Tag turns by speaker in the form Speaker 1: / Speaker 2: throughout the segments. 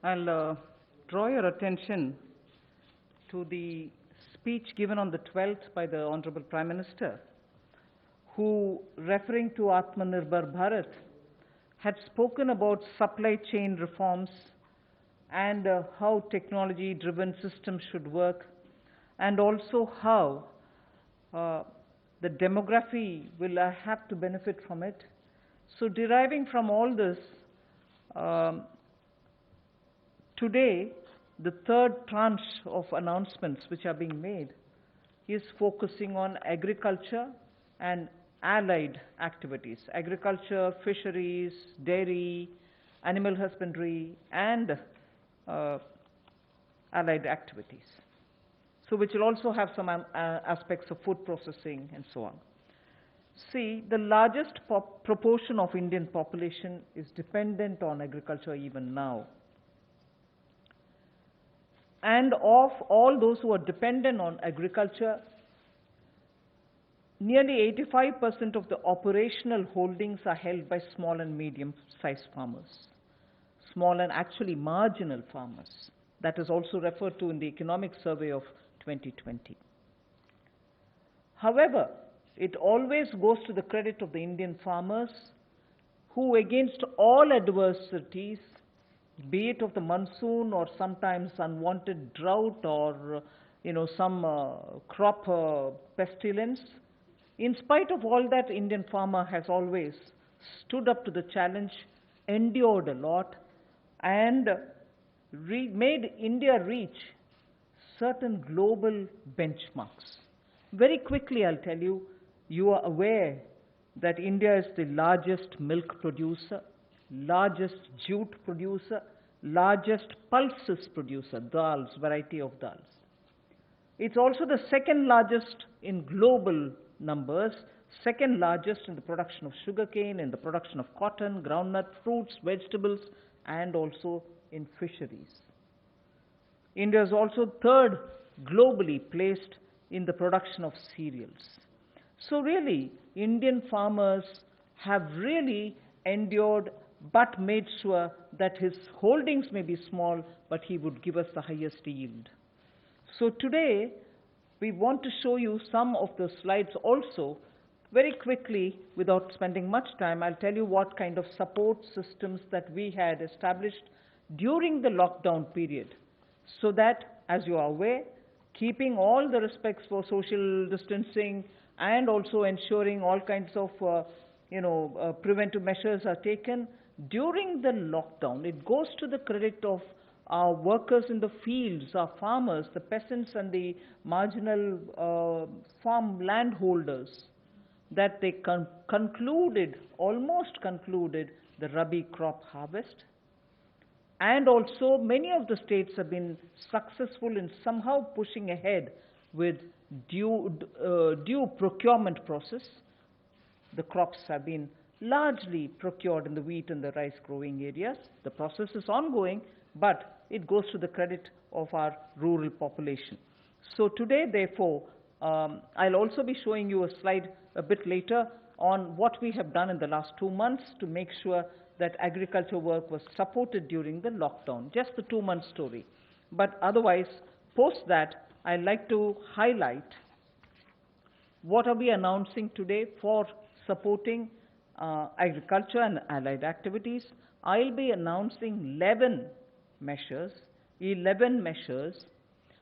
Speaker 1: I'll draw your attention to the speech given on the 12th by the Honorable Prime Minister, who, referring to Atmanirbhar Bharat, had spoken about supply chain reforms and how technology-driven systems should work, and also how the demography will have to benefit from it. So deriving from all this, today, the third tranche of announcements which are being made is focusing on agriculture and allied activities. Agriculture, fisheries, dairy, animal husbandry, and allied activities. So which will also have some aspects of food processing and so on. See, the largest proportion of Indian population is dependent on agriculture even now. And of all those who are dependent on agriculture, nearly 85% of the operational holdings are held by small and medium-sized farmers, small and actually marginal farmers. That is also referred to in the Economic Survey of 2020. However, it always goes to the credit of the Indian farmers who, against all adversities, be it of the monsoon or sometimes unwanted drought or some crop pestilence, in spite of all that, Indian farmer has always stood up to the challenge, endured a lot, and made India reach certain global benchmarks. Very quickly, I'll tell you, you are aware that India is the largest milk producer, largest jute producer, largest pulses producer, dals, variety of dals. It's also the second largest in global numbers, second largest in the production of sugarcane, in the production of cotton, groundnut, fruits, vegetables, and also in fisheries. India is also third globally placed in the production of cereals. So really, Indian farmers have really endured but made sure that his holdings may be small, but he would give us the highest yield. So today, we want to show you some of the slides also. Very quickly, without spending much time, I'll tell you what kind of support systems that we had established during the lockdown period, so that, as you are aware, keeping all the respects for social distancing and also ensuring all kinds of preventive measures are taken during the lockdown. It goes to the credit of our workers in the fields, our farmers, the peasants and the marginal farm landholders, that they almost concluded the Rabi crop harvest. And also many of the states have been successful in somehow pushing ahead with due procurement process. The crops have been largely procured in the wheat and the rice growing areas. The process is ongoing, but it goes to the credit of our rural population. So today, therefore, I'll also be showing you a slide a bit later on what we have done in the last 2 months to make sure that agriculture work was supported during the lockdown, just the 2-month story. But otherwise, post that, I'd like to highlight what are we announcing today for supporting agriculture and allied activities. I'll be announcing 11 measures,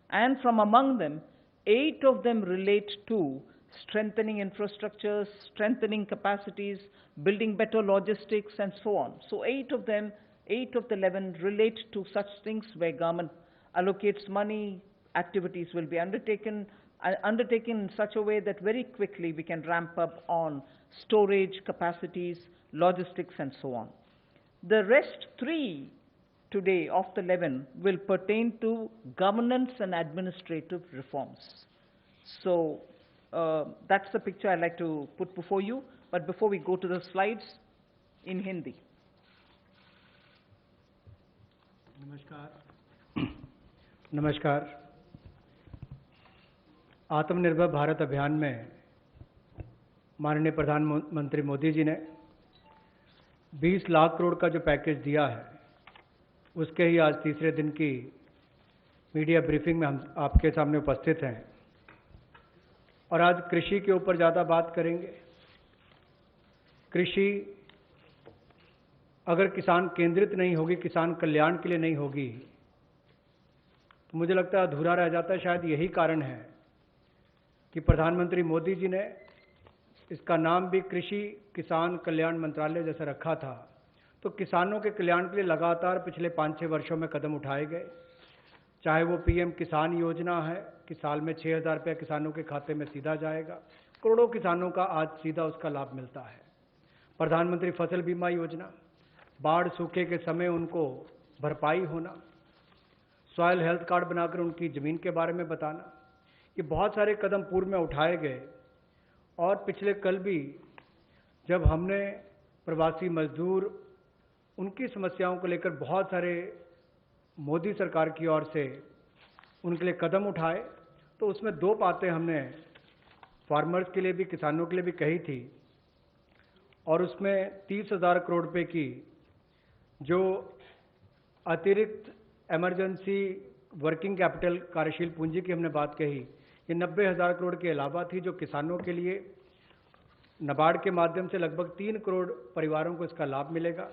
Speaker 1: and from among them, 8 of them relate to strengthening infrastructures, strengthening capacities, building better logistics, and so on. So 8 of the 11 relate to such things where government allocates money, activities will be undertaken in such a way that very quickly we can ramp up on storage capacities, logistics, and so on. The rest 3 today of the 11 will pertain to governance and administrative reforms. So that's the picture I'd like to put before you. But before we go to the slides, in Hindi.
Speaker 2: नमस्कार। आत्मनिर्भर भारत अभियान में माननीय प्रधानमंत्री मोदी जी ने 20 लाख करोड़ का जो package दिया है, उसके ही आज तीसरे दिन की मीडिया ब्रीफिंग में हम आपके सामने उपस्थित हैं और आज कृषि के ऊपर ज़्यादा बात करेंगे। कृषि अगर किसान केंद्रित नहीं होगी, किसान कल्याण के लिए नहीं होगी, तो मुझे लगता है अधूरा रह जाता है। शायद यही कारण है कि प्रधानमंत्री मोदी जी ने इसका नाम भी कृषि किसान कल्याण मंत्रालय जैसा रखा था। तो किसानों के कल्याण के लिए लगातार पिछले 5-6 वर्षों में कदम उठाए गए, चाहे वो पीएम किसान योजना है कि साल में 6,000 रुपये किसानों के खाते में सीधा जाएगा, करोड़ों किसानों का आज सीधा उसका लाभ मिलता है। प्रधानमंत्री फसल बीमा योजना, बाढ़ सूखे के समय उनको भरपाई होना, सॉयल हेल्थ कार्ड बनाकर उनकी ज़मीन के बारे में बताना, ये बहुत सारे कदम पूर्व में उठाए गए। और पिछले कल भी जब हमने प्रवासी मजदूर उनकी समस्याओं को लेकर बहुत सारे मोदी सरकार की ओर से उनके लिए कदम उठाए, तो उसमें 2 बातें हमने फार्मर्स के लिए भी, किसानों के लिए भी कही थी। और उसमें 30,000 करोड़ रुपए की जो अतिरिक्त इमरजेंसी वर्किंग कैपिटल कार्यशील पूंजी की हमने बात कही, ये 90,000 करोड़ के अलावा थी, जो किसानों के लिए नाबार्ड के माध्यम से लगभग 3 करोड़ परिवारों को इसका लाभ मिलेगा।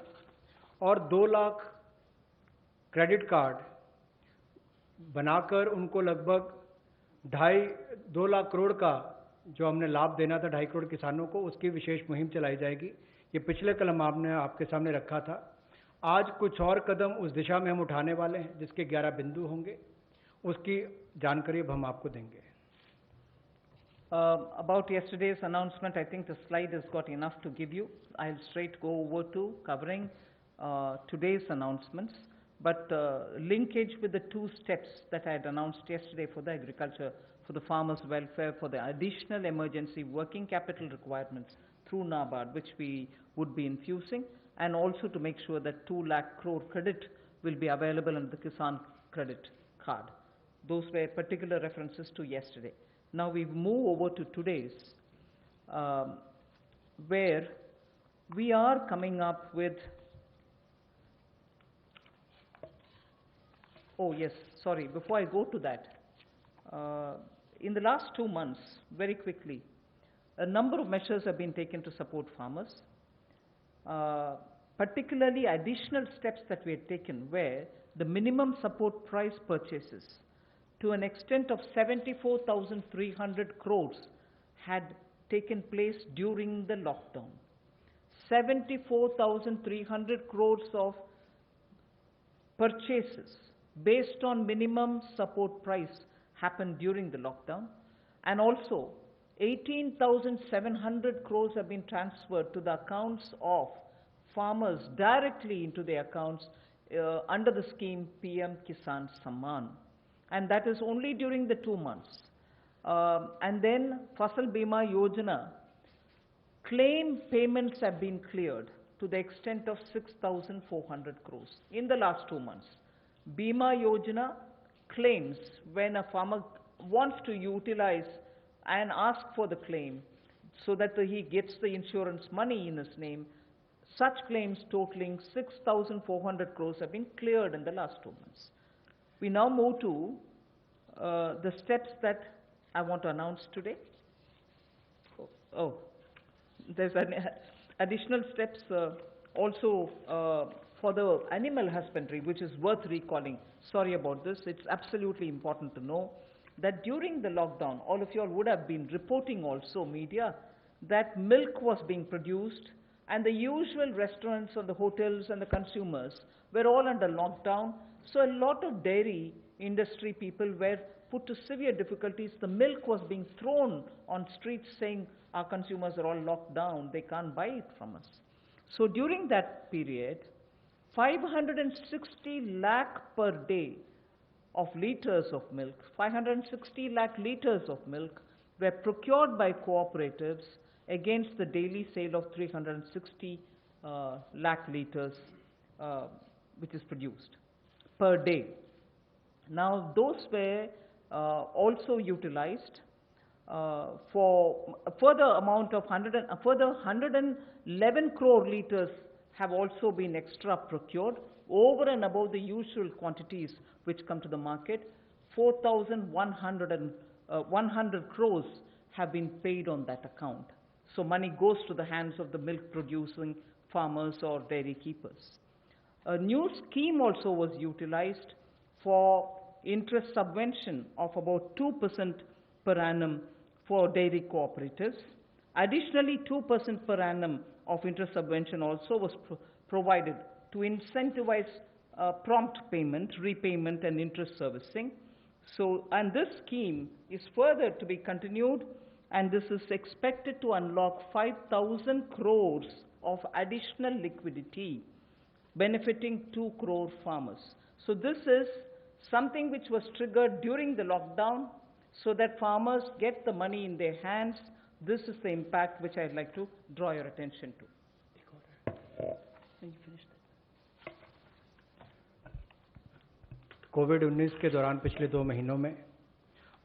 Speaker 2: और 2 लाख क्रेडिट कार्ड बनाकर उनको लगभग 2 लाख करोड़ का जो हमने लाभ देना था 2.5 करोड़ किसानों को, उसकी विशेष मुहिम चलाई जाएगी। ये पिछले कल हमने आपके सामने रखा था। आज कुछ और कदम उस दिशा में हम उठाने वाले हैं, जिसके 11 बिंदु होंगे, उसकी जानकारी अब हम आपको देंगे।
Speaker 1: About yesterday's announcement, I think the slide has got enough to give you. I'll straight go over to covering today's announcements, but linkage with the 2 steps that I had announced yesterday for the agriculture, for the farmers' welfare, for the additional emergency working capital requirements through NABARD, which we would be infusing, and also to make sure that 2 lakh crore credit will be available under the Kisan credit card. Those were particular references to yesterday. Now we move over to today's, where we are coming up with, oh yes, sorry, before I go to that, in the last 2 months, very quickly, a number of measures have been taken to support farmers. Particularly additional steps that we had taken where the minimum support price purchases to an extent of 74,300 crores had taken place during the lockdown. 74,300 crores of purchases based on minimum support price happened during the lockdown, and also 18,700 crores have been transferred to the accounts of farmers directly into their accounts under the scheme PM Kisan Samman. And that is only during the 2 months. And then Fasal Bima Yojana claim payments have been cleared to the extent of 6,400 crores in the last 2 months. Bima Yojana claims, when a farmer wants to utilize and ask for the claim so that he gets the insurance money in his name, such claims totaling 6,400 crores have been cleared in the last 2 months. We now move to the steps that I want to announce today. There's additional steps also for the animal husbandry, which is worth recalling. Sorry about this. It's absolutely important to know that during the lockdown, all of you all would have been reporting also, media, that milk was being produced, and the usual restaurants and the hotels and the consumers were all under lockdown. So a lot of dairy industry people were put to severe difficulties. The milk was being thrown on streets saying our consumers are all locked down, they can't buy it from us. So during that period, 560 lakh per day of liters of milk, 560 lakh liters of milk were procured by cooperatives against the daily sale of 360 lakh liters which is produced per day. Now those were also utilized for a further amount of 111 crore liters have also been extra procured over and above the usual quantities which come to the market. 4,100 crores have been paid on that account. So money goes to the hands of the milk producing farmers or dairy keepers. A new scheme also was utilized for interest subvention of about 2% per annum for dairy cooperatives. Additionally, 2% per annum of interest subvention also was provided to incentivize prompt payment, repayment and interest servicing. So, and this scheme is further to be continued, and this is expected to unlock 5,000 crores of additional liquidity benefiting 2 crore farmers. So this is something which was triggered during the lockdown so that farmers get the money in their hands. This is the impact which I'd like to draw your attention to.
Speaker 2: कोविड-19 के दौरान पिछले 2 महीनों में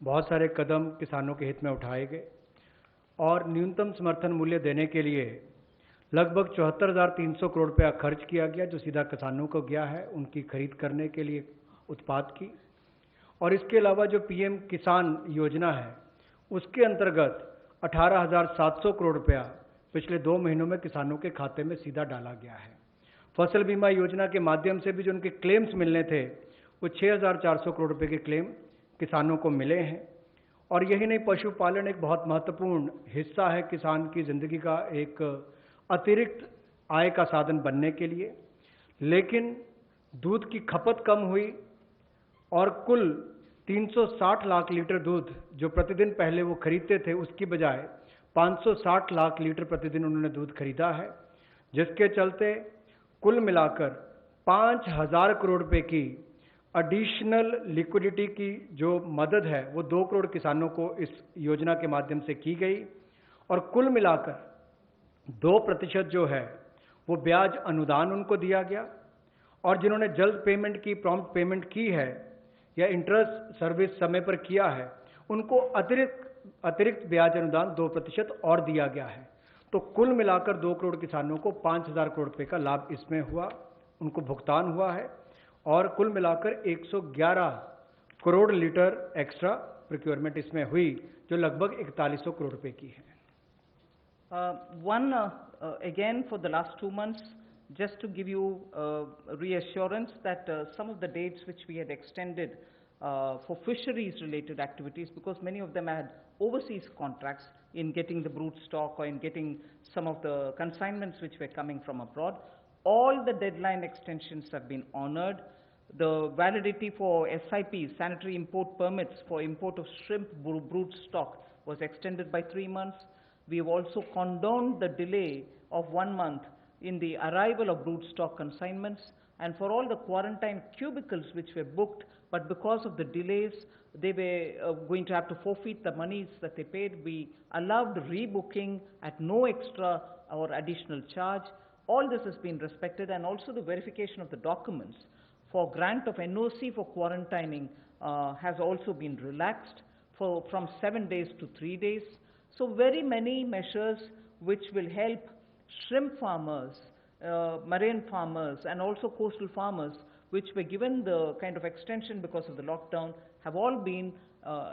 Speaker 2: बहुत सारे कदम किसानों के हित में उठाए गए और न्यूनतम समर्थन मूल्य देने के लिए लगभग 74,300 करोड़ रुपया खर्च किया गया, जो सीधा किसानों को गया है उनकी खरीद करने के लिए उत्पाद की। और इसके अलावा जो पीएम किसान योजना है उसके अंतर्गत 18,700 करोड़ रुपया पिछले 2 महीनों में किसानों के खाते में सीधा डाला गया है। फसल बीमा योजना के माध्यम से भी जो उनके क्लेम्स मिलने थे वो 6,400 करोड़ रुपए के क्लेम किसानों को मिले हैं। और यही नहीं, पशुपालन एक बहुत महत्वपूर्ण हिस्सा है किसान की ज़िंदगी का, एक अतिरिक्त आय का साधन बनने के लिए। लेकिन दूध की खपत कम हुई और कुल 360 लाख लीटर दूध जो प्रतिदिन पहले वो खरीदते थे उसकी बजाय 560 लाख लीटर प्रतिदिन उन्होंने दूध खरीदा है, जिसके चलते कुल मिलाकर 5,000 करोड़ रुपए की एडिशनल लिक्विडिटी की जो मदद है वो 2 करोड़ किसानों को इस योजना के माध्यम से की गई। और कुल मिलाकर 2% जो है वो ब्याज अनुदान उनको दिया गया, और जिन्होंने जल्द पेमेंट की, प्रॉम्प्ट पेमेंट की है या इंटरेस्ट सर्विस समय पर किया है, उनको अतिरिक्त ब्याज अनुदान 2% और दिया गया है। तो कुल मिलाकर 2 करोड़ किसानों को 5,000 करोड़ रुपए का लाभ इसमें हुआ, उनको भुगतान हुआ है। और कुल मिलाकर 111 करोड़ लीटर एक्स्ट्रा प्रोक्योरमेंट इसमें हुई, जो लगभग 4100 करोड़ रुपए की है।
Speaker 1: Again, for the last 2 months, just to give you reassurance that some of the dates which we had extended for fisheries-related activities, because many of them had overseas contracts in getting the brood stock or in getting some of the consignments which were coming from abroad, all the deadline extensions have been honored. The validity for SIPs, sanitary import permits for import of shrimp brood stock, was extended by 3 months. We have also condoned the delay of 1 month in the arrival of brood stock consignments, and for all the quarantine cubicles which were booked, but because of the delays, they were going to have to forfeit the monies that they paid. We allowed rebooking at no extra or additional charge. All this has been respected, and also the verification of the documents for grant of NOC for quarantining has also been relaxed from 7 days to 3 days. So very many measures which will help shrimp farmers, marine farmers and also coastal farmers, which were given the kind of extension because of the lockdown, have all been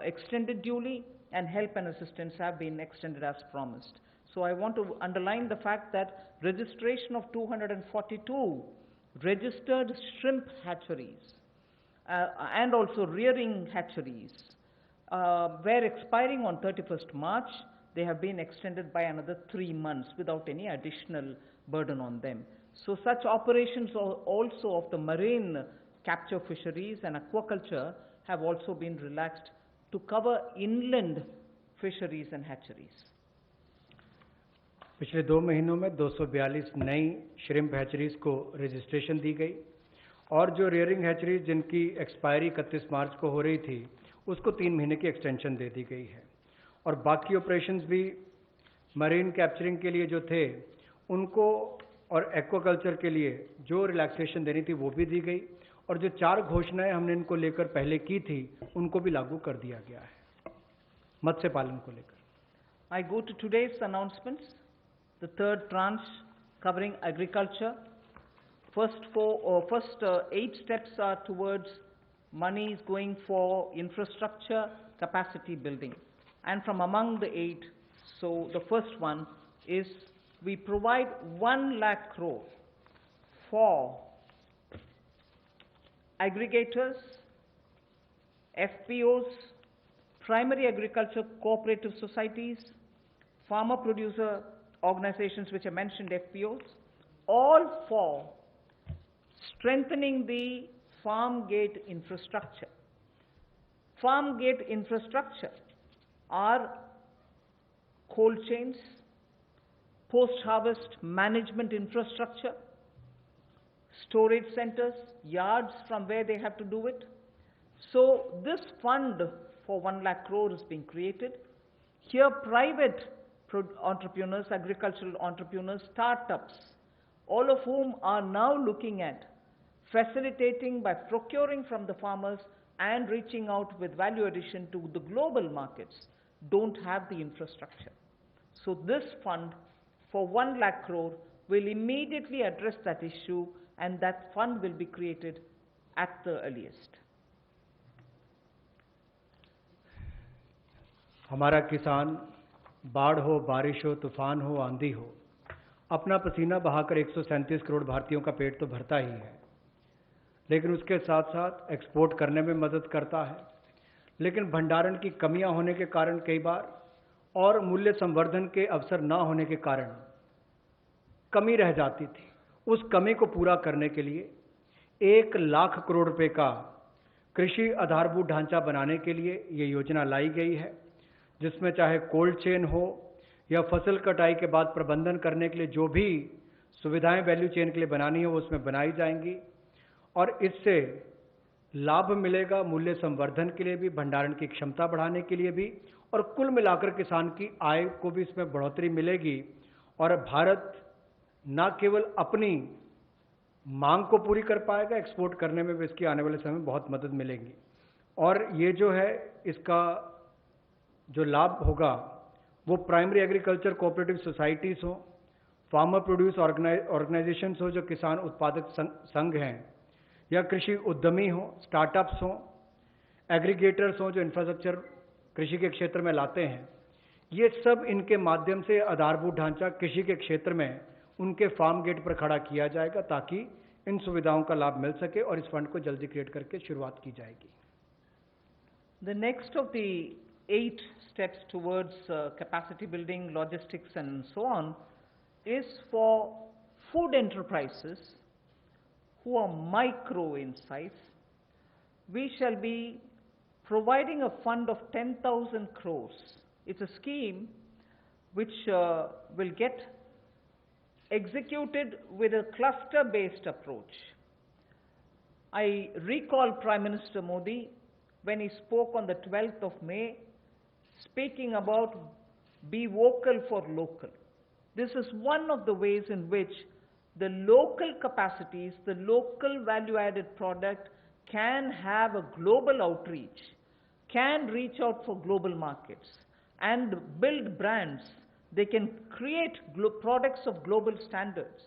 Speaker 1: extended duly, and help and assistance have been extended as promised. So I want to underline the fact that registration of 242 registered shrimp hatcheries and also rearing hatcheries were expiring on 31st March. They have been extended by another 3 months without any additional burden on them. So such operations also of the marine capture fisheries and aquaculture have also been relaxed to cover inland fisheries and hatcheries.
Speaker 2: पिछले 2 महीनों में 242 नई shrimp hatcheries को registration दी गई, और जो rearing hatcheries जिनकी expiry 31 मार्च को हो रही थी उसको 3 महीने की एक्सटेंशन दे दी गई है। और बाकी ऑपरेशंस भी मरीन कैप्चरिंग के लिए जो थे उनको और एक्वाकल्चर के लिए जो रिलैक्सेशन देनी थी वो भी दी गई, और जो 4 घोषणाएं हमने इनको लेकर पहले की थी उनको भी लागू कर दिया गया है मत्स्य पालन को लेकर।
Speaker 1: I go to today's announcements. The third tranche covering agriculture First 8 steps are towards monies going for infrastructure capacity building. And from among the 8, so the first one is we provide 1 lakh crore for aggregators, FPOs, primary agriculture cooperative societies, farmer producer organizations which I mentioned, FPOs, all for strengthening the farm gate infrastructure. Farm gate infrastructure are cold chains, post-harvest management infrastructure, storage centers, yards from where they have to do it. So this fund for 1 lakh crore is being created. Here private entrepreneurs, agricultural entrepreneurs, startups, all of whom are now looking at facilitating by procuring from the farmers and reaching out with value addition to the global markets, don't have the infrastructure. So this fund for 1 lakh crore will immediately address that issue, and that fund will be created at the earliest.
Speaker 2: हमारा किसान बाढ़ हो, बारिश हो, तूफान हो, आंधी हो, अपना पसीना बहाकर 137 करोड़ भारतीयों का पेट तो भरता ही है, लेकिन उसके साथ साथ एक्सपोर्ट करने में मदद करता है। लेकिन भंडारण की कमियां होने के कारण कई बार और मूल्य संवर्धन के अवसर न होने के कारण कमी रह जाती थी। उस कमी को पूरा करने के लिए 1 लाख करोड़ रुपए का कृषि आधारभूत ढांचा बनाने के लिए ये योजना लाई गई है, जिसमें चाहे कोल्ड चेन हो या फसल कटाई के बाद प्रबंधन करने के लिए जो भी सुविधाएं वैल्यू चेन के लिए बनानी है वो उसमें बनाई जाएंगी, और इससे लाभ मिलेगा मूल्य संवर्धन के लिए भी, भंडारण की क्षमता बढ़ाने के लिए भी, और कुल मिलाकर किसान की आय को भी इसमें बढ़ोतरी मिलेगी। और भारत न केवल अपनी मांग को पूरी कर पाएगा, एक्सपोर्ट करने में भी इसकी आने वाले समय में बहुत मदद मिलेगी। और ये जो है इसका जो लाभ होगा वो प्राइमरी एग्रीकल्चर कोऑपरेटिव सोसाइटीज़ हो, फार्मर प्रोड्यूस ऑर्गेनाइजेशंस हो जो किसान उत्पादक संघ हैं, या कृषि उद्यमी हो, स्टार्टअप्स हो, एग्रीगेटर्स हो जो इंफ्रास्ट्रक्चर कृषि के क्षेत्र में लाते हैं, ये सब इनके माध्यम से आधारभूत ढांचा कृषि के क्षेत्र में उनके फार्म गेट पर खड़ा किया जाएगा ताकि इन सुविधाओं का लाभ मिल सके, और इस फंड को जल्दी क्रिएट करके शुरुआत की जाएगी।
Speaker 1: The next of the 8 steps towards capacity building, logistics and so on is for food enterprises who are micro in size. We shall be providing a fund of 10,000 crores. It's a scheme which will get executed with a cluster-based approach. I recall Prime Minister Modi when he spoke on the 12th of May, speaking about be vocal for local. This is one of the ways in which the local capacities, the local value-added product can have a global outreach, can reach out for global markets and build brands. They can create products of global standards,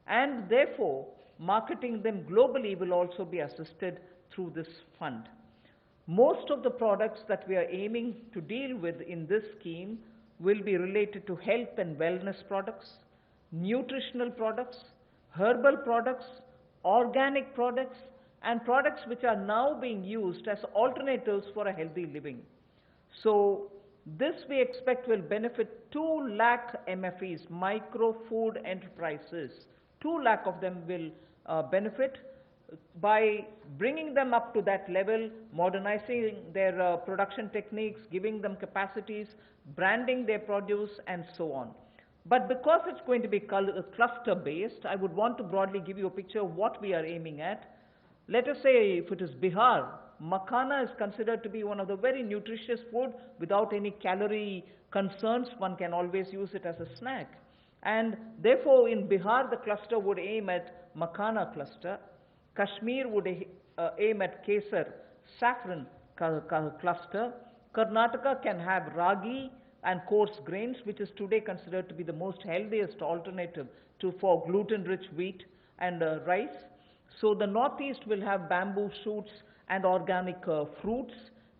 Speaker 1: and therefore marketing them globally will also be assisted through this fund. Most of the products that we are aiming to deal with in this scheme will be related to health and wellness products, nutritional products, herbal products, organic products, and products which are now being used as alternatives for a healthy living. So this we expect will benefit 2 lakh MFEs, micro food enterprises. 2 lakh of them will benefit by bringing them up to that level, modernizing their production techniques, giving them capacities, branding their produce and so on. But because it's going to be cluster based, I would want to broadly give you a picture of what we are aiming at. Let us say if it is Bihar, makhana is considered to be one of the very nutritious food without any calorie concerns. One can always use it as a snack. And therefore in Bihar the cluster would aim at makhana cluster. Kashmir would aim at kesar, saffron cluster. Karnataka can have ragi and coarse grains, which is today considered to be the most healthiest alternative for gluten-rich wheat. and rice. So the Northeast will have bamboo shoots and organic fruits.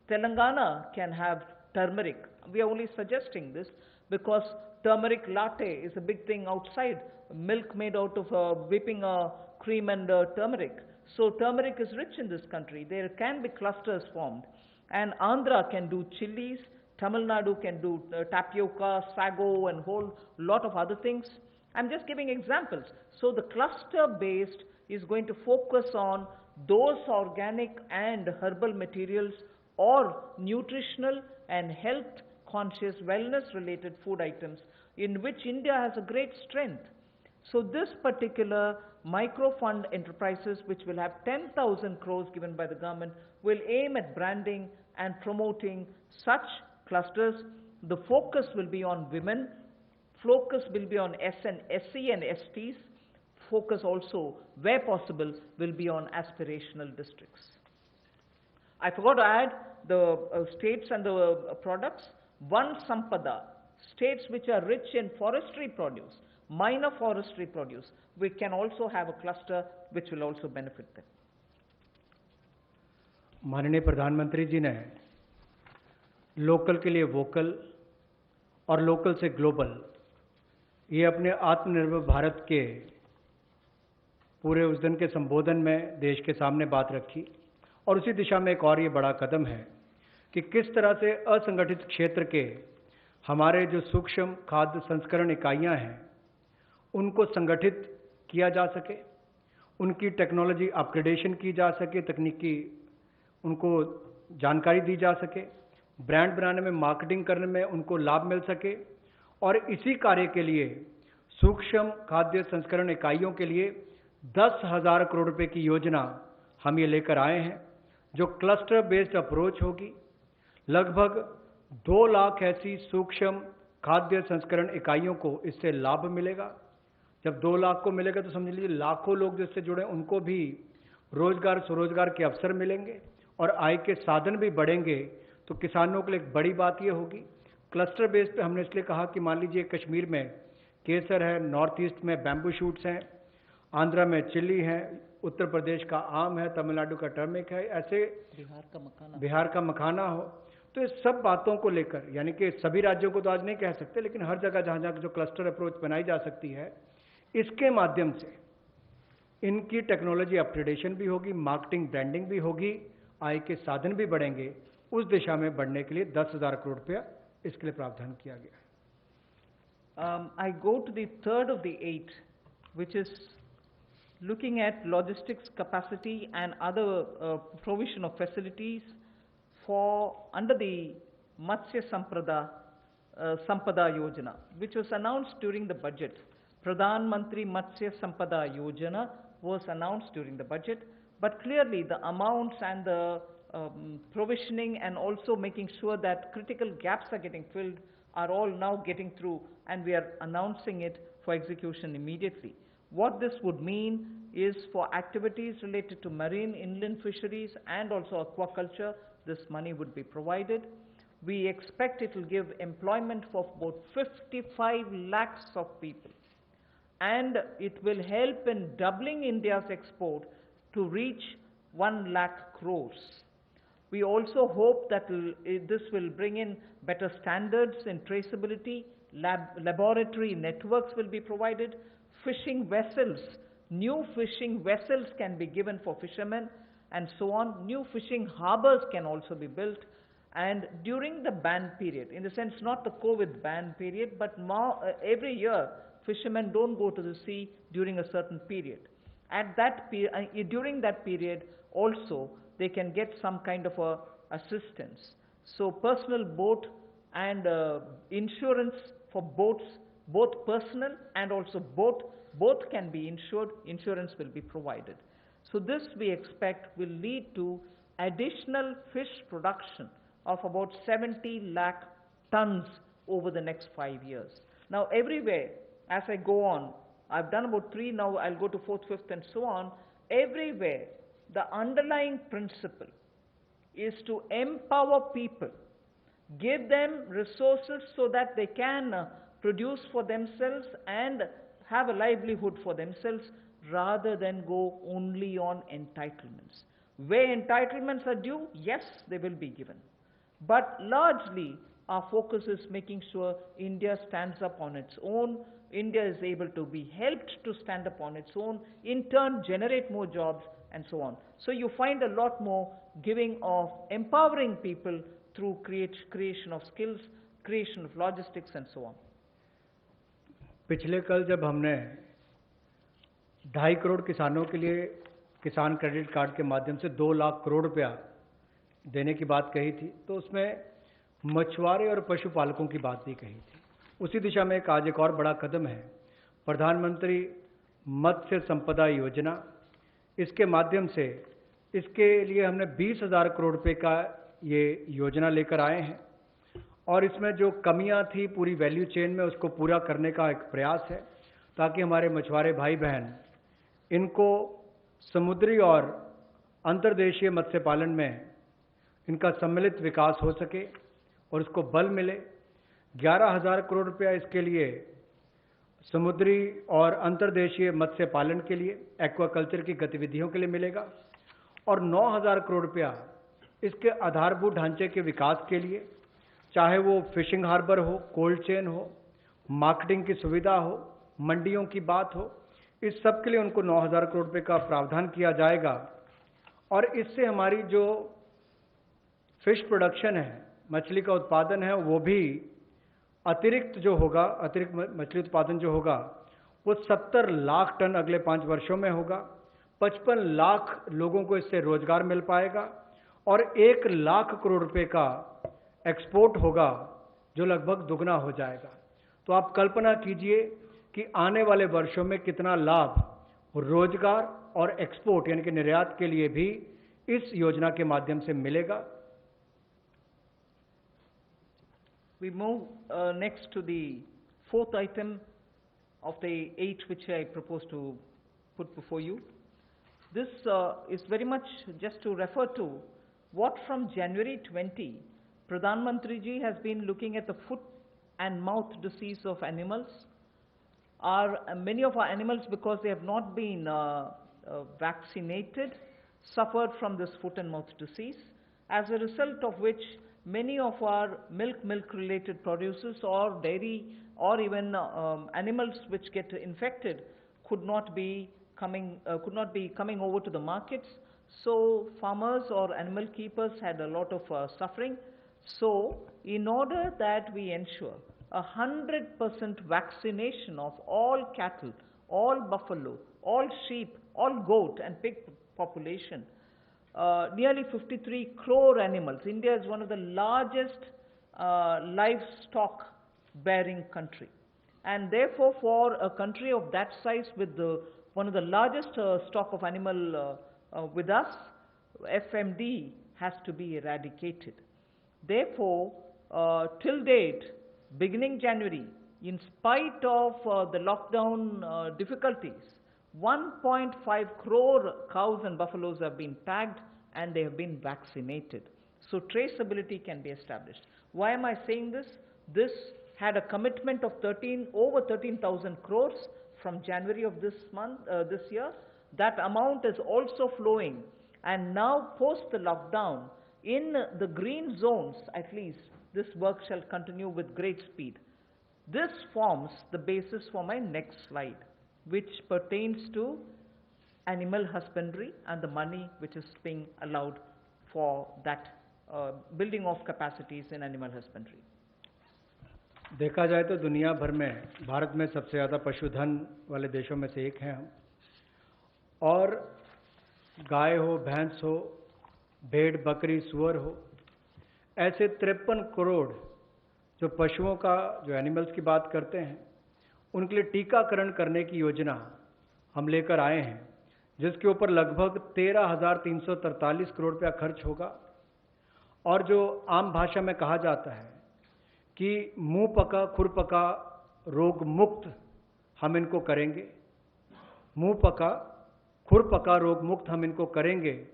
Speaker 1: Telangana can have turmeric. We are only suggesting this because turmeric latte is a big thing outside. Milk made out of whipping cream and turmeric. So turmeric is rich in this country. There can be clusters formed. And Andhra can do chilies. Tamil Nadu can do tapioca, sago, and whole lot of other things. I'm just giving examples. So the cluster-based is going to focus on those organic and herbal materials or nutritional and health-conscious, wellness-related food items in which India has a great strength. So this particular micro-fund enterprises, which will have 10,000 crores given by the government, will aim at branding and promoting such clusters. The focus will be on women. Focus will be on SC and STs. Focus also, where possible, will be on aspirational districts. I forgot to add the states and the products. One Sampada, states which are rich in forestry produce, minor forestry produce, we can also have a cluster which will also benefit them.
Speaker 2: माननीय प्रधानमंत्री जी ने local के लिए vocal और local से global ये अपने आत्मनिर्भर भारत के पूरे उस दिन के संबोधन में देश के सामने बात रखी और उसी दिशा में एक और ये बड़ा कदम है कि किस तरह से असंगठित क्षेत्र के हमारे जो सूक्ष्म खाद्य संस्करण इकाइयां हैं उनको संगठित किया जा सके, उनकी टेक्नोलॉजी अपग्रेडेशन की जा सके, तकनीकी उनको जानकारी दी जा सके, ब्रांड बनाने में, मार्केटिंग करने में उनको लाभ मिल सके। और इसी कार्य के लिए सूक्ष्म खाद्य संस्करण इकाइयों के लिए 10,000 करोड़ रुपए की योजना हम ये लेकर आए हैं, जो क्लस्टर बेस्ड अप्रोच होगी। लगभग 2 लाख ऐसी सूक्ष्म खाद्य संस्करण इकाइयों को इससे लाभ मिलेगा। जब 2 लाख को मिलेगा तो समझ लीजिए लाखों लोग जिससे जुड़े उनको भी रोजगार स्वरोजगार के अवसर मिलेंगे और आय के साधन भी बढ़ेंगे। तो किसानों के लिए एक बड़ी बात ये होगी। क्लस्टर बेस पे हमने इसलिए कहा कि मान लीजिए कश्मीर में केसर है, नॉर्थ ईस्ट में बैम्बू शूट्स हैं, आंध्रा में चिली है, उत्तर प्रदेश का आम है, तमिलनाडु का टर्मिक है, ऐसे बिहार का मखाना हो। तो इस सब बातों को लेकर, यानी कि सभी राज्यों को तो आज नहीं कह सकते, लेकिन हर जगह जहाँ जहाँ जो क्लस्टर अप्रोच बनाई जा सकती है, इसके माध्यम से इनकी टेक्नोलॉजी अपग्रेडेशन भी होगी, मार्केटिंग ब्रांडिंग भी होगी, आय के साधन भी बढ़ेंगे। उस दिशा में बढ़ने के लिए 10,000 करोड़ रुपया इसके लिए प्रावधान किया गया।
Speaker 1: I go to the third of the 8, which is looking at logistics capacity and other provision of facilities for under the Matsya Sampada Yojana, which was announced during the budget. Pradhan Mantri Matsya Sampada Yojana was announced during the budget, but clearly the amounts and the provisioning and also making sure that critical gaps are getting filled are all now getting through, and we are announcing it for execution immediately. What this would mean is for activities related to marine inland fisheries and also aquaculture, this money would be provided. We expect it will give employment for about 55 lakhs of people, and it will help in doubling India's export to reach 1 lakh crores. We also hope that this will bring in better standards in traceability, laboratory networks will be provided, fishing vessels, new fishing vessels can be given for fishermen and so on. New fishing harbors can also be built, and during the ban period, in the sense not the COVID ban period, but every year fishermen don't go to the sea during a certain period. At that during that period also they can get some kind of a assistance. So personal boat and insurance for boats, both personal and also both can be insured, insurance will be provided. So this we expect will lead to additional fish production of about 70 lakh tons over the next 5 years. Now everywhere, as I go on, I've done about 3, now I'll go to 4th, 5th and so on. Everywhere, the underlying principle is to empower people, give them resources so that they can produce for themselves and have a livelihood for themselves rather than go only on entitlements. Where entitlements are due, yes, they will be given. But largely, our focus is making sure India stands up on its own, India is able to be helped to stand up on its own, in turn generate more jobs and so on. So you find a lot more giving of empowering people through creation of skills, creation of logistics and so on.
Speaker 2: पिछले कल जब हमने 2.5 करोड़ किसानों के लिए किसान credit card के माध्यम से 2 लाख करोड़ रुपया देने की बात कही थी, तो उसमें मछुआरे और पशुपालकों की बात भी कही थी। उसी दिशा में आज एक और बड़ा कदम है, प्रधानमंत्री मत्स्य संपदा योजना। इसके माध्यम से इसके लिए हमने 20,000 करोड़ रुपए का ये योजना लेकर आए हैं और इसमें जो कमियां थी पूरी वैल्यू चेन में उसको पूरा करने का एक प्रयास है, ताकि हमारे मछुआरे भाई बहन इनको समुद्री और अंतर्देशीय मत्स्य पालन में इनका सम्मिलित विकास हो सके और उसको बल मिले। 11,000 करोड़ रुपया इसके लिए समुद्री और अंतर्देशीय मत्स्य पालन के लिए, एक्वाकल्चर की गतिविधियों के लिए मिलेगा और 9,000 करोड़ रुपया इसके आधारभूत ढांचे के विकास के लिए, चाहे वो फिशिंग हार्बर हो, कोल्ड चेन हो, मार्केटिंग की सुविधा हो, मंडियों की बात हो, इस सब के लिए उनको 9,000 करोड़ रुपए का प्रावधान किया जाएगा। और इससे हमारी जो फिश प्रोडक्शन है, मछली का उत्पादन है, वो भी अतिरिक्त मछली उत्पादन जो होगा वो 70 लाख टन अगले 5 वर्षों में होगा। 55 लाख लोगों को इससे रोजगार मिल पाएगा और 1 लाख करोड़ रुपए का एक्सपोर्ट होगा, जो लगभग दुगना हो जाएगा। तो आप कल्पना कीजिए कि आने वाले वर्षों में कितना लाभ रोजगार और एक्सपोर्ट यानी कि निर्यात के लिए भी इस योजना के माध्यम से मिलेगा।
Speaker 1: We move next to the 4th item of the 8 which I propose to put before you. This is very much just to refer to what from January 20, Pradhan Mantri ji has been looking at the foot and mouth disease of animals. Many of our animals, because they have not been vaccinated, suffered from this foot and mouth disease, as a result of which many of our milk-related producers or dairy or even animals which get infected could not be coming over to the markets. So farmers or animal keepers had a lot of suffering. So in order that we ensure 100% vaccination of all cattle, all buffalo, all sheep, all goat and pig population, nearly 53 crore animals. India is one of the largest livestock bearing country, and therefore for a country of that size with one of the largest stock of animal with us, FMD has to be eradicated. Therefore, till date, beginning January, in spite of the lockdown difficulties, 1.5 crore cows and buffaloes have been tagged and they have been vaccinated. So traceability can be established. Why am I saying this? This had a commitment of over 13,000 crores from January of this year. That amount is also flowing, and now post the lockdown, in the green zones at least, this work shall continue with great speed. This forms the basis for my next slide, which pertains to animal husbandry and the money which is being allowed for that building of capacities in animal husbandry.
Speaker 2: देखा जाए तो दुनिया भर में भारत में सबसे ज़्यादा पशुधन वाले देशों में से एक हैं हम, और गाय हो, भैंस हो, भेड़, बकरी, सूअर हो, ऐसे 53 करोड़ जो पशुओं का, जो एनिमल्स की बात करते हैं, उनके लिए टीकाकरण करने की योजना हम लेकर आए हैं, जिसके ऊपर लगभग 13,343 करोड़ रुपया खर्च होगा। और जो आम भाषा में कहा जाता है कि मुंह पका खुर पका रोग मुक्त हम इनको करेंगे, मुंह पका खुर पका रोग मुक्त हम इनको करेंगे,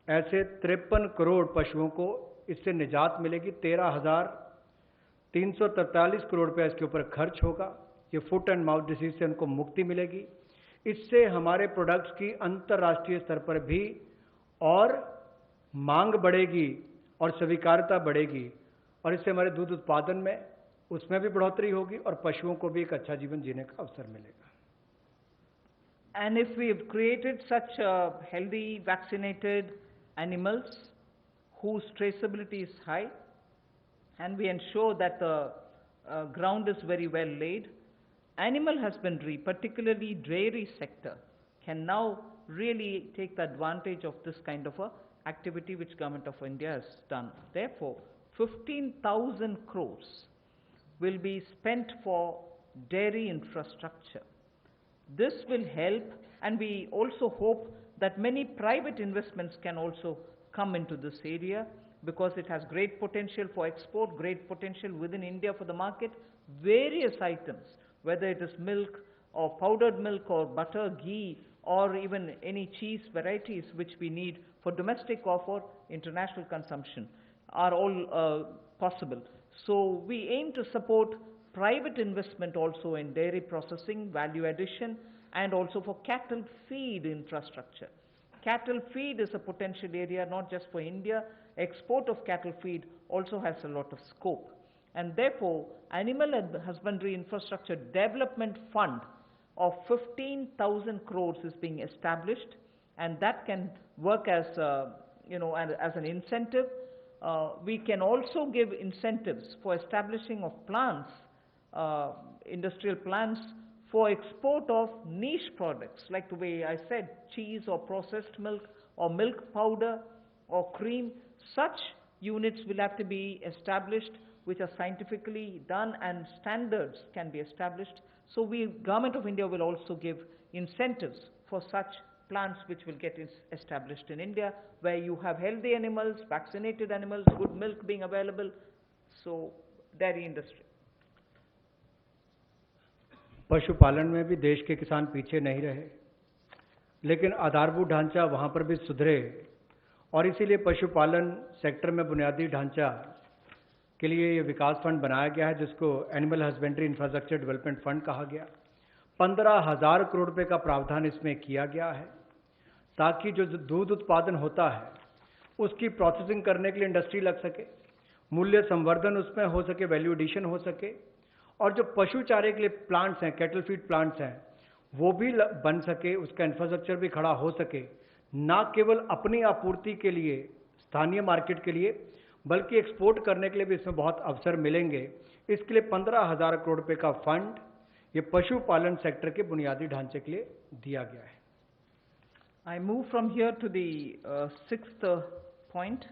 Speaker 2: ऐसे 53 करोड़ पशुओं को इससे निजात मिलेगी। 13,343 करोड़ रुपया इसके ऊपर खर्च होगा। ये फुट एंड माउथ डिसीज से उनको मुक्ति मिलेगी। इससे हमारे प्रोडक्ट्स की अंतर्राष्ट्रीय स्तर पर भी और मांग बढ़ेगी और स्वीकार्यता बढ़ेगी, और इससे हमारे दूध उत्पादन में उसमें भी बढ़ोतरी होगी और पशुओं को भी एक अच्छा जीवन जीने का अवसर मिलेगा।
Speaker 1: And if we have created such healthy, vaccinated animals whose traceability is high, and we ensure that the ground is very well laid, animal husbandry, particularly dairy sector, can now really take the advantage of this kind of a activity which Government of India has done. Therefore, 15,000 crores will be spent for dairy infrastructure. This will help, and we also hope that many private investments can also come into this area, because it has great potential for export, great potential within India for the market. Various items, whether it is milk or powdered milk or butter, ghee, or even any cheese varieties which we need for domestic or for international consumption, are all possible. So we aim to support private investment also in dairy processing, value addition, and also for cattle feed infrastructure. Cattle feed is a potential area not just for India. Export of cattle feed also has a lot of scope. And therefore, Animal Husbandry Infrastructure Development Fund of 15,000 crores is being established, and that can work as, as an incentive. We can also give incentives for establishing of plants, industrial plants for export of niche products, like the way I said, cheese or processed milk or milk powder or cream. Such units will have to be established which are scientifically done, and standards can be established. So Government of India will also give incentives for such plants which will get established in India, where you have healthy animals, vaccinated animals, good milk being available. So dairy industry.
Speaker 2: पशुपालन में भी देश के किसान पीछे नहीं रहे, लेकिन आधारभूत ढांचा वहां पर भी सुधरे, और इसीलिए पशुपालन सेक्टर में बुनियादी ढांचा के लिए ये विकास फंड बनाया गया है, जिसको animal husbandry infrastructure development fund कहा गया। 15,000 करोड़ रुपए का प्रावधान इसमें किया गया है, ताकि जो दूध उत्पादन होता है उसकी प्रोसेसिंग करने के लिए इंडस्ट्री लग सके, मूल्य संवर्धन उसमें हो सके, वैल्यू एडिशन हो सके, और जो पशु चारे के लिए प्लांट्स हैं, कैटल फीड प्लांट्स हैं, वो भी बन सके, उसका इंफ्रास्ट्रक्चर भी खड़ा हो सके, ना केवल अपनी आपूर्ति के लिए, स्थानीय मार्केट के लिए, बल्कि एक्सपोर्ट करने के लिए भी इसमें बहुत अवसर मिलेंगे। इसके लिए 15,000 करोड़ रुपए का फंड ये पशुपालन सेक्टर के बुनियादी ढांचे के लिए दिया गया है।
Speaker 1: I move from here to the sixth point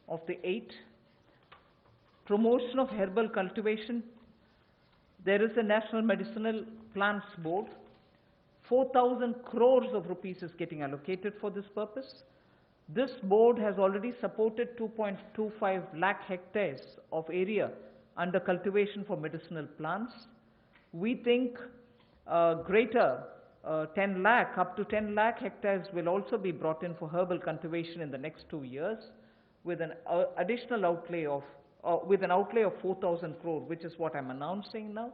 Speaker 1: of the 8. Promotion of herbal cultivation. There is a National Medicinal Plants Board. 4,000 crores of rupees is getting allocated for this purpose. This board has already supported 2.25 lakh hectares of area under cultivation for medicinal plants. We think greater 10 lakh, up to 10 lakh hectares will also be brought in for herbal cultivation in the next 2 years, with an additional outlay of, with an outlay of 4,000 crore, which is what I'm announcing now.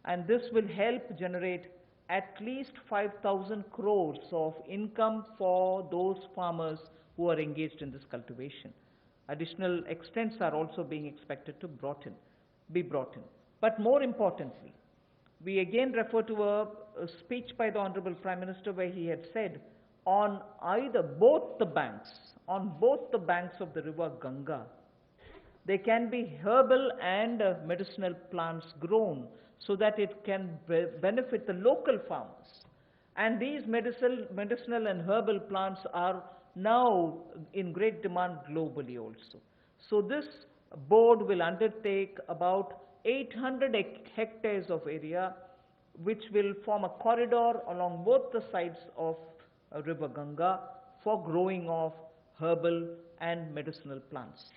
Speaker 1: And this will help generate at least 5,000 crores of income for those farmers who are engaged in this cultivation. Additional extents are also being expected to be brought in. But more importantly, we again refer to a speech by the Honorable Prime Minister, where he had said, on both the banks of the river Ganga, there can be herbal and medicinal plants grown, so that it can benefit the local farmers. And these medicinal and herbal plants are now in great demand globally also. So this board will undertake about 800 hectares of area, which will form a corridor along both the sides of river Ganga for growing of herbal and medicinal plants.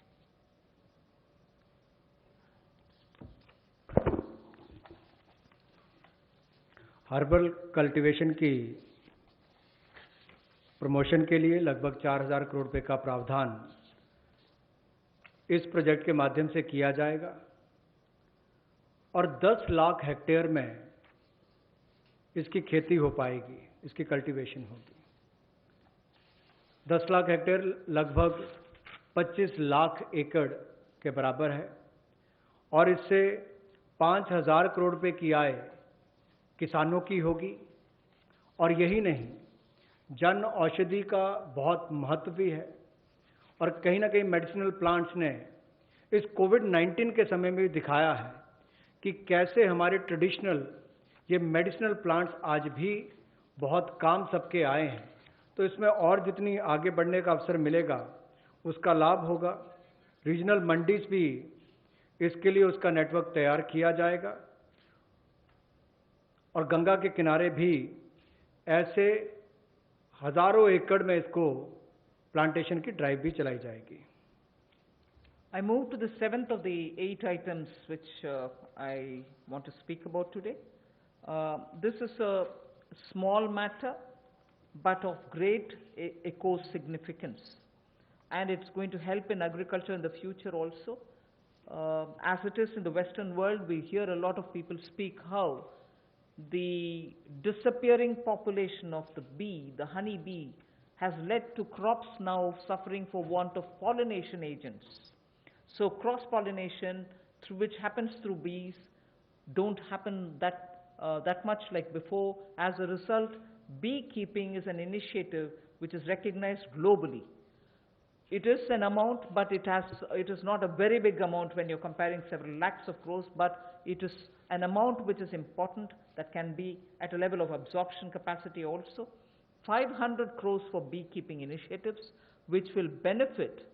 Speaker 2: Herbal cultivation की promotion के लिए लगभग 4,000 करोड़ रुपए का प्रावधान इस project के माध्यम से किया जाएगा, और 10 लाख हेक्टेयर में इसकी खेती हो पाएगी, इसकी कल्टीवेशन होगी। 10 लाख हेक्टेयर लगभग 25 लाख एकड़ के बराबर है और इससे 5,000 करोड़ रुपए की आय किसानों की होगी। और यही नहीं, जन औषधि का बहुत महत्व भी है और कहीं ना कहीं मेडिसिनल प्लांट्स ने इस कोविड-19 के समय में भी दिखाया है कि कैसे हमारे ट्रेडिशनल ये मेडिसिनल प्लांट्स आज भी बहुत काम सबके आए हैं। तो इसमें और जितनी आगे बढ़ने का अवसर मिलेगा उसका लाभ होगा। रीजनल मंडीज भी इसके लिए उसका नेटवर्क तैयार किया जाएगा और गंगा के किनारे भी ऐसे हजारों एकड़ में इसको प्लांटेशन की ड्राइव भी चलाई जाएगी।
Speaker 1: I move to the seventh of the 8 items which I want to speak about today. This is a small matter but of great eco significance, and it's going to help in agriculture in the future also. As it is in the Western world, we hear a lot of people speak how the disappearing population of the bee, the honey bee, has led to crops now suffering for want of pollination agents. So cross-pollination, which happens through bees, don't happen that much like before. As a result, beekeeping is an initiative which is recognized globally. It is an amount, but it is not a very big amount when you're comparing several lakhs of crores, but it is an amount which is important, that can be at a level of absorption capacity also. 500 crores for beekeeping initiatives, which will benefit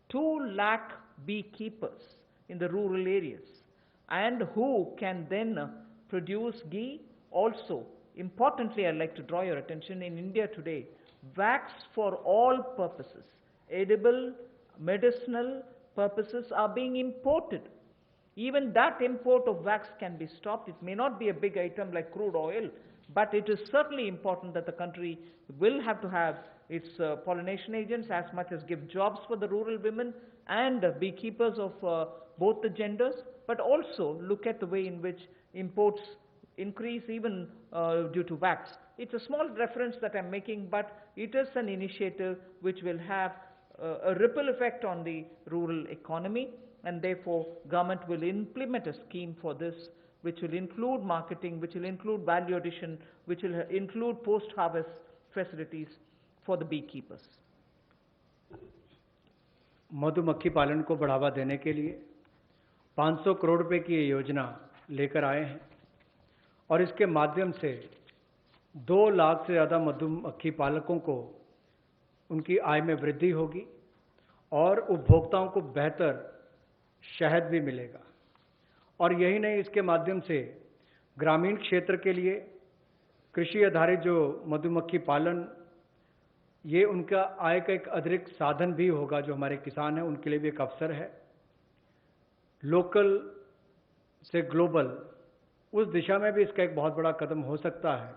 Speaker 1: 2 lakh beekeepers in the rural areas, and who can then produce ghee. Also, importantly, I'd like to draw your attention, in India today, wax for all purposes, edible, medicinal purposes, are being imported. Even that import of wax can be stopped. It may not be a big item like crude oil, but it is certainly important that the country will have to have its pollination agents, as much as give jobs for the rural women and beekeepers of both the genders, but also look at the way in which imports increase even due to wax. It's a small reference that I'm making, but it is an initiative which will have a ripple effect on the rural economy, and therefore government will implement a scheme for this, which will include marketing, which will include value addition, which will include post-harvest facilities for the beekeepers.
Speaker 2: मधुमक्खी पालन को बढ़ावा देने के लिए 500 करोड़ रुपए की ये योजना लेकर आए हैं और इसके माध्यम से 2 लाख से ज़्यादा मधुमक्खी पालकों को उनकी आय में वृद्धि होगी और उपभोक्ताओं को बेहतर शहद भी मिलेगा। और यही नहीं, इसके माध्यम से ग्रामीण क्षेत्र के लिए कृषि आधारित जो मधुमक्खी पालन, ये उनका आय का एक अतिरिक्त साधन भी होगा। जो हमारे किसान हैं उनके लिए भी एक अवसर है। लोकल से ग्लोबल, उस दिशा में भी इसका एक बहुत बड़ा कदम हो सकता है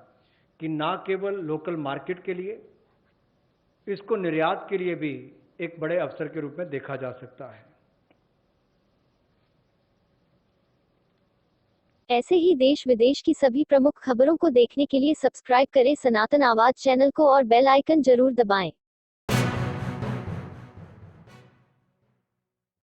Speaker 2: कि ना केवल लोकल मार्केट के लिए, इसको निर्यात के लिए भी एक बड़े अवसर के रूप में देखा जा सकता है।
Speaker 3: ऐसे ही देश विदेश की सभी प्रमुख खबरों को देखने के लिए सब्सक्राइब करें सनातन आवाज चैनल को और बेल आइकन जरूर दबाएं।